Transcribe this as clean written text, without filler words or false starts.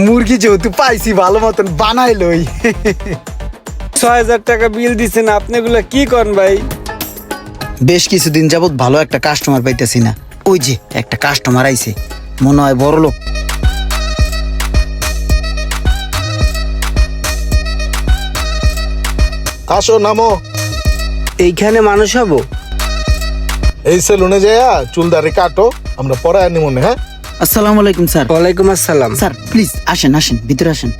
মুরগি যেহেতু পাইছি ভালো মতন বানাই লই। ৬,০০০ টাকা বিল দিচ্ছেন, আপনি এগুলা কি করেন ভাই? বেশ কিছুদিন যাবত ভালো একটা কাস্টমার পাইতেছি না। ওই যে একটা কাস্টমার আইছে, মনে হয় বড় লোক। আসো নামো। এইখানে মানুষ হবো? এই সেলুনে যাইয়া চুল দাড়ি কাটো, আমরা পরে আনি মনে। হ্যাঁ, আসসালামু আলাইকুম স্যার। ওয়ালাইকুম আসসালাম। স্যার প্লিজ আসেন আসেন, ভিতরে আসেন।